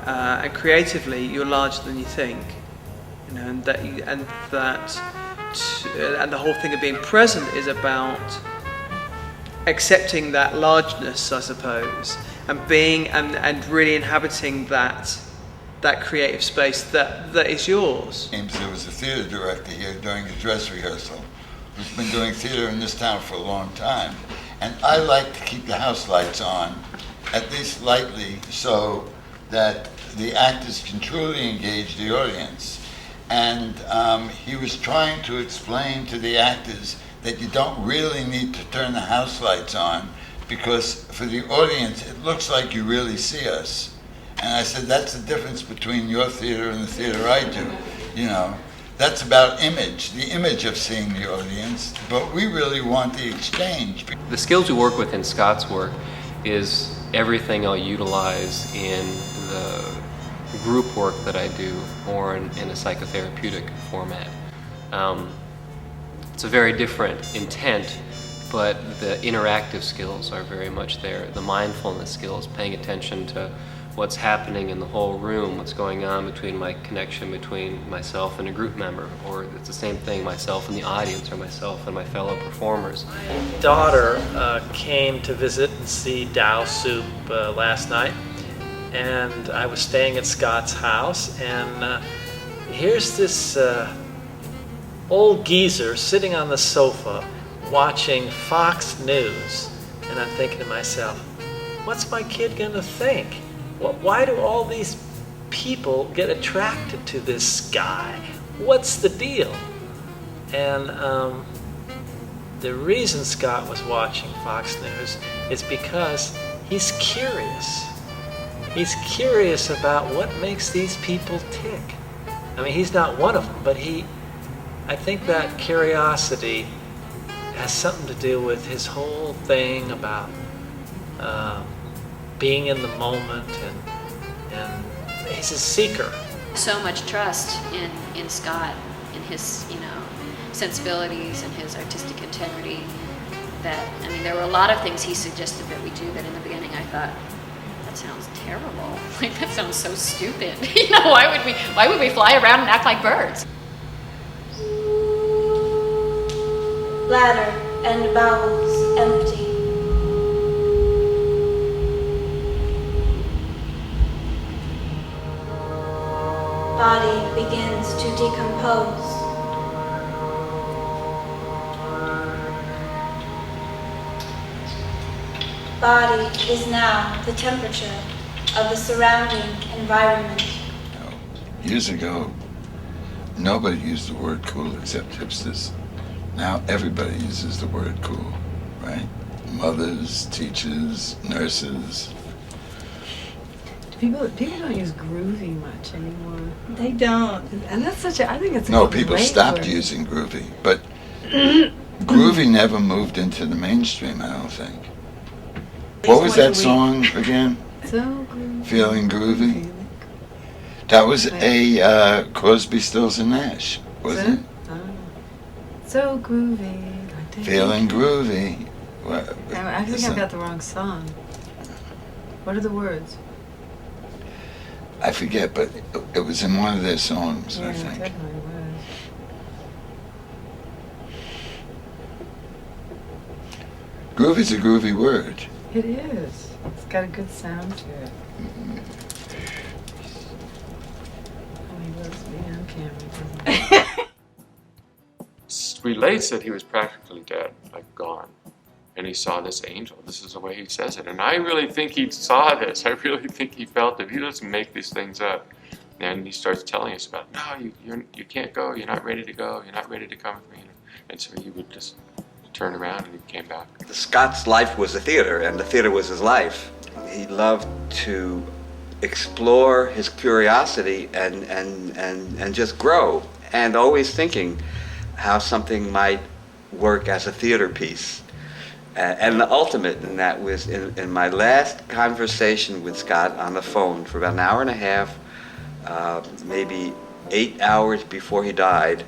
and creatively you're larger than you think. You know, and the whole thing of being present is about accepting that largeness, I suppose, and being and really inhabiting that creative space that is yours. There was a theater director here during a dress rehearsal who's been doing theater in this town for a long time. And I like to keep the house lights on, at least lightly, so that the actors can truly engage the audience. And he was trying to explain to the actors that you don't really need to turn the house lights on, because for the audience it looks like you really see us. And I said, that's the difference between your theater and the theater I do. You know, that's about image, the image of seeing the audience, but we really want the exchange. The skills we work with in Scott's work is everything I'll utilize in the group work that I do, or in a psychotherapeutic format. It's a very different intent, but the interactive skills are very much there. The mindfulness skills, paying attention to what's happening in the whole room, what's going on between my connection between myself and a group member, or it's the same thing, myself and the audience, or myself and my fellow performers. My daughter came to visit and see Dow Soup last night, and I was staying at Scott's house, and here's this old geezer sitting on the sofa watching Fox News, and I'm thinking to myself, what's my kid gonna think? Why do all these people get attracted to this guy? What's the deal? And the reason Scott was watching Fox News is because he's curious. He's curious about what makes these people tick. I mean, he's not one of them, but I think that curiosity has something to do with his whole thing about being in the moment, and he's a seeker. so much trust in Scott, in his, you know, sensibilities and his artistic integrity, that, I mean, there were a lot of things he suggested that we do that in the beginning I thought, that sounds terrible. Like, that sounds so stupid. You know, why would we fly around and act like birds? Bladder and bowels empty. Body begins to decompose. Body is now the temperature of the surrounding environment. Years ago, nobody used the word cool except hipsters. Now everybody uses the word cool, right? Mothers, teachers, nurses. People don't use groovy much anymore. They don't. And that's such a, I think it's a No, great people stopped word. using groovy, but groovy never moved into the mainstream, I don't think. What was that song again? So groovy. Feeling Groovy? That was a Crosby, Stills and Nash, wasn't it? So groovy. Feeling Groovy. I think I've got the wrong song. What are the words? I forget, but it was in one of their songs, Yeah, I it think. definitely was. Groovy's a groovy word. It is. It's got a good sound to it. He loves me on camera, doesn't he? Relate said he was practically dead, like gone. And he saw this angel. This is the way he says it. And I really think he saw this. I really think he felt it. He doesn't make these things up. And he starts telling us about, no, you can't go. You're not ready to go. You're not ready to come with me. And so he would just turn around and he came back. Scott's life was the theater, and the theater was his life. He loved to explore his curiosity and just grow, and always thinking how something might work as a theater piece. And the ultimate in that was in my last conversation with Scott on the phone for about an hour and a half, maybe 8 hours before he died.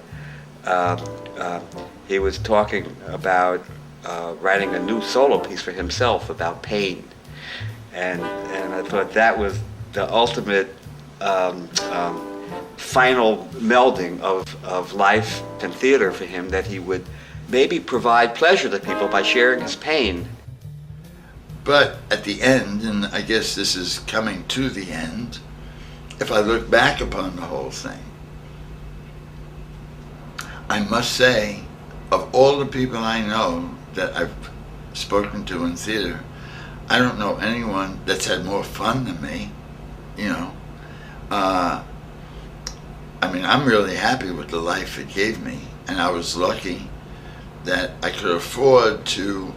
He was talking about writing a new solo piece for himself about pain. And I thought that was the ultimate final melding of life and theater for him, that he would maybe provide pleasure to people by sharing his pain. But at the end, and I guess this is coming to the end, if I look back upon the whole thing, I must say, of all the people I know that I've spoken to in theater, I don't know anyone that's had more fun than me, you know. I mean, I'm really happy with the life it gave me, and I was lucky that I could afford to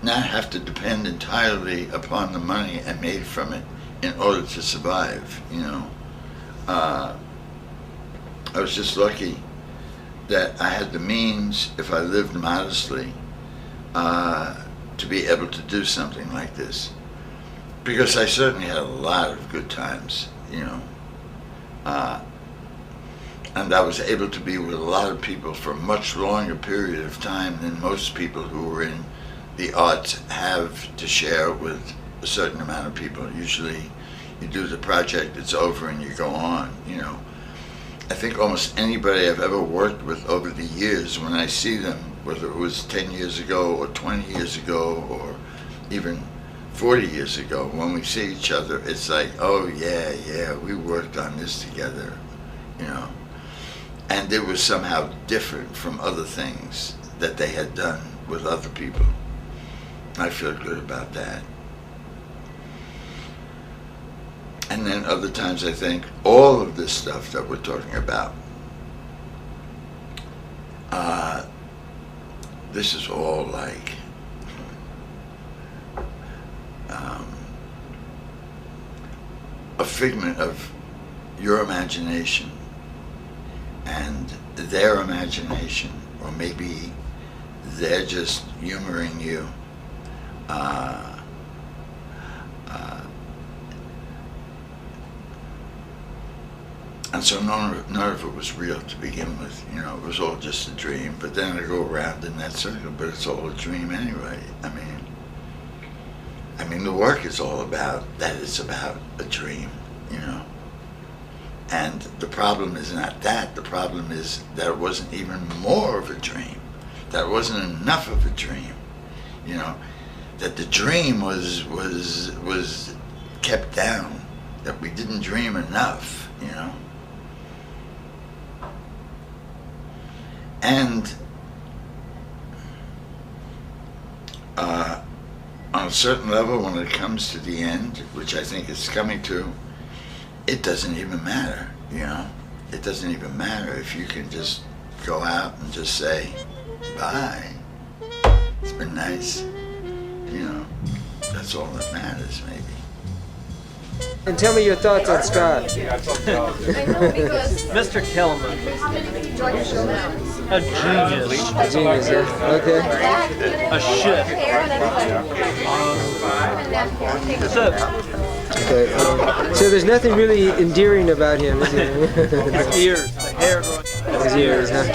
not have to depend entirely upon the money I made from it in order to survive, you know. I was just lucky that I had the means, if I lived modestly, to be able to do something like this. Because I certainly had a lot of good times, you know. And I was able to be with a lot of people for a much longer period of time than most people who are in the arts have to share with a certain amount of people. Usually you do the project, it's over, and you go on, you know. I think almost anybody I've ever worked with over the years, when I see them, whether it was 10 years ago or 20 years ago or even 40 years ago, when we see each other, it's like, oh yeah, we worked on this together, you know. And it was somehow different from other things that they had done with other people. I feel good about that. And then other times I think all of this stuff that we're talking about, this is all like a figment of your imagination and their imagination, or maybe they're just humoring you. And so none of it was real to begin with. You know, it was all just a dream. But then I go around in that circle, but it's all a dream anyway. I mean, the work is all about that. It's about a dream, you know. And the problem is not that. The problem is that it wasn't even more of a dream. That it wasn't enough of a dream, you know. That the dream was kept down. That we didn't dream enough, you know. And on a certain level, when it comes to the end, which I think it's coming to, it doesn't even matter, you know? It doesn't even matter if you can just go out and just say, bye. It's been nice. You know, that's all that matters, maybe. And tell me your thoughts on Scott. Mr. Kelman. A genius. A genius, huh? Okay. A shit. Okay. So there's nothing really endearing about him, is there? His ears, the hair growing. His ears, huh?